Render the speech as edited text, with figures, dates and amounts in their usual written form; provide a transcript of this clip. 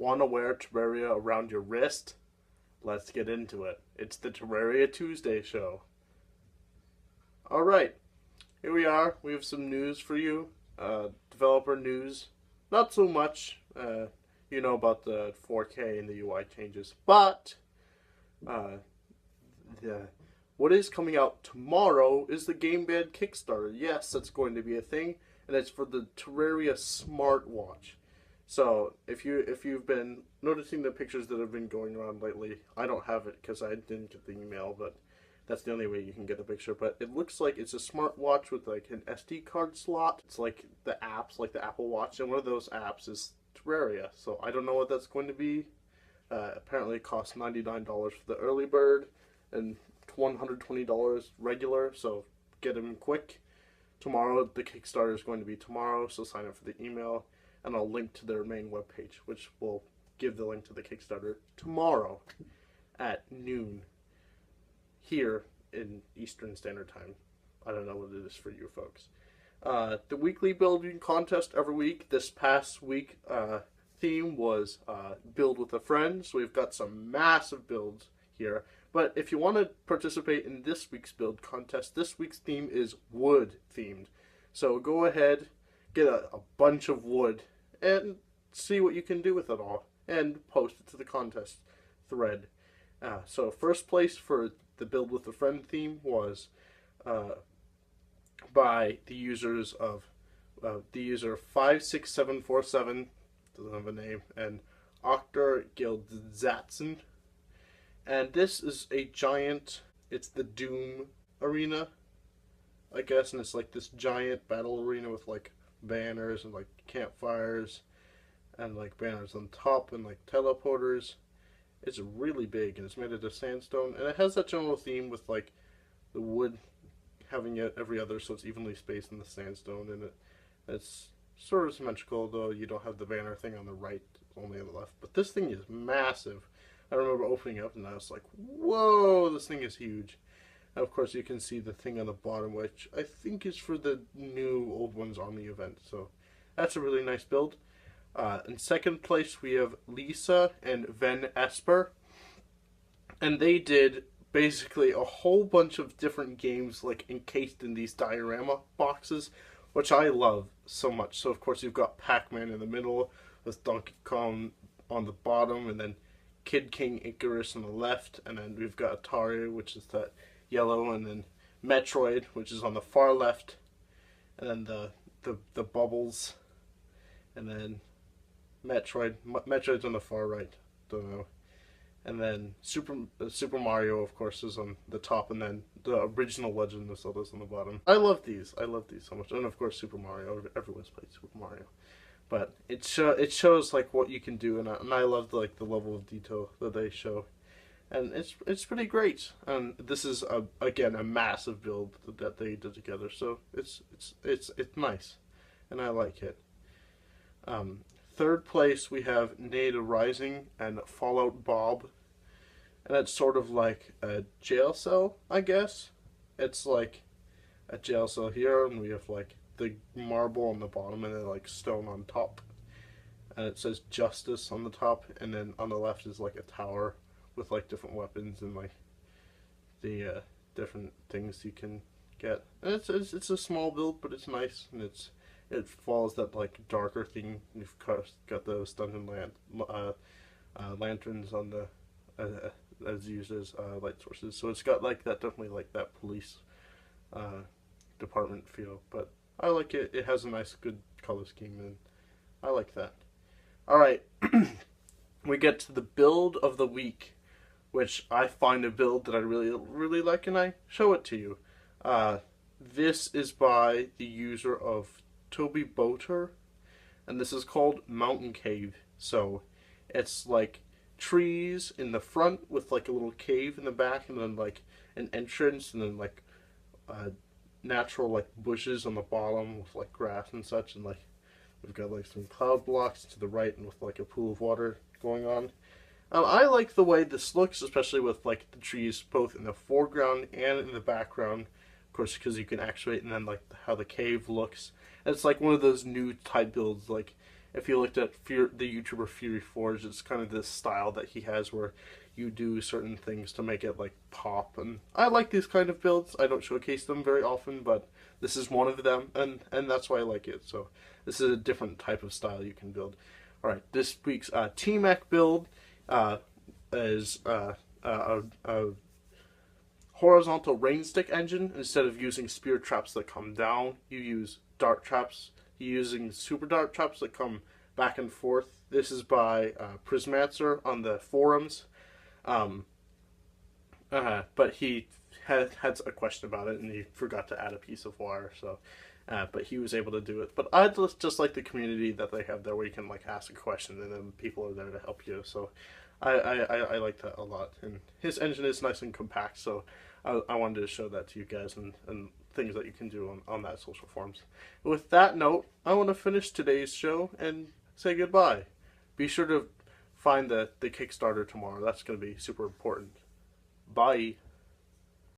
Want to wear Terraria around your wrist? Let's get into it. It's the Terraria Tuesday show. Alright, here we are. We have some news for you. Developer news. Not so much, you know, about the 4K and the UI changes. But, what is coming out tomorrow is the Gameband Kickstarter. Yes, that's going to be a thing. And it's for the Terraria SmartWatch. So, if you've been noticing the pictures that have been going around lately, I don't have it because I didn't get the email, but that's the only way you can get the picture. But it looks like it's a smartwatch with like an SD card slot. It's like the apps, like the Apple Watch, and one of those apps is Terraria. So I don't know what that's going to be. Apparently it costs $99 for the early bird and $120 regular, so get them quick. Tomorrow, the Kickstarter is going to be tomorrow, so sign up for the email, and I'll link to their main webpage, which will give the link to the Kickstarter tomorrow at noon here in Eastern Standard Time. I don't know what it is for you folks. The weekly building contest every week. This past week theme was build with a friend, so we've got some massive builds here. But if you want to participate in this week's build contest, this week's theme is wood themed. So go ahead, get a bunch of wood, and see what you can do with it all, and post it to the contest thread. So first place for the build with a friend theme was by the users of the user 56747, doesn't have a name, and Octar Gildzatson. And this is a giant, it's the Doom arena, I guess, and it's like this giant battle arena with like banners and like campfires and like banners on top and like teleporters. It's really big and it's made out of sandstone, and it has that general theme with like the wood having it every other, so it's evenly spaced in the sandstone, and it's sort of symmetrical, though you don't have the banner thing on the right, only on the left. But this thing is massive. I remember opening up and I was like, whoa, this thing is huge. And of course you can see the thing on the bottom, which I think is for the new Old Ones Army event. So that's a really nice build. In second place we have Lisa and Ven Esper. And they did basically a whole bunch of different games like encased in these diorama boxes, which I love so much. So of course you've got Pac-Man in the middle with Donkey Kong on the bottom, and then Kid King Icarus on the left, and then we've got Atari, which is that yellow, and then Metroid, which is on the far left, and then the bubbles, and then Metroid's on the far right, don't know, and then Super Mario, of course, is on the top, and then the original Legend of Zelda's on the bottom. I love these so much, and of course Super Mario. Everyone's played Super Mario. But it shows like what you can do, and I love like the level of detail that they show, and it's pretty great. And this is again a massive build that they did together, so it's nice, and I like it. Third place we have Nada Rising and Fallout Bob, and it's sort of like a jail cell, I guess. It's like a jail cell here, and we have like the marble on the bottom and then like stone on top, and it says justice on the top, and then on the left is like a tower with like different weapons and like the different things you can get, and it's a small build, but it's nice, and it follows that like darker theme. You've got those dungeon lanterns on the as used as light sources, so it's got like that, definitely like that police department feel, but I like it. It has a nice, good color scheme, and I like that. Alright, we get to the build of the week, which I find a build that I really like, and I show it to you. This is by the user of Toby Boter, and this is called Mountain Cave. So, it's like trees in the front with like a little cave in the back, and then like an entrance, and then like natural like bushes on the bottom with like grass and such, and like we've got like some cloud blocks to the right and with like a pool of water going on. I like the way this looks, especially with like the trees both in the foreground and in the background, of course, because you can actuate, and then like how the cave looks. And it's like one of those new type builds, like if you looked at the YouTuber Fury Forge, it's kind of this style that he has where you do certain things to make it like pop, and I like these kind of builds. I don't showcase them very often, but this is one of them, and that's why I like it. So this is a different type of style you can build. All right, this week's T-MEC build is a horizontal rainstick engine. Instead of using spear traps that come down, you use dart traps. You're using super dart traps that come back and forth. This is by Prismancer on the forums. But he had a question about it, and he forgot to add a piece of wire. So, but he was able to do it. But I just like the community that they have there, where you can like ask a question, and then people are there to help you. So, I like that a lot. And his engine is nice and compact. So, I wanted to show that to you guys, and things that you can do on that social forums. With that note, I want to finish today's show and say goodbye. Be sure to find the Kickstarter tomorrow. That's going to be super important. Bye.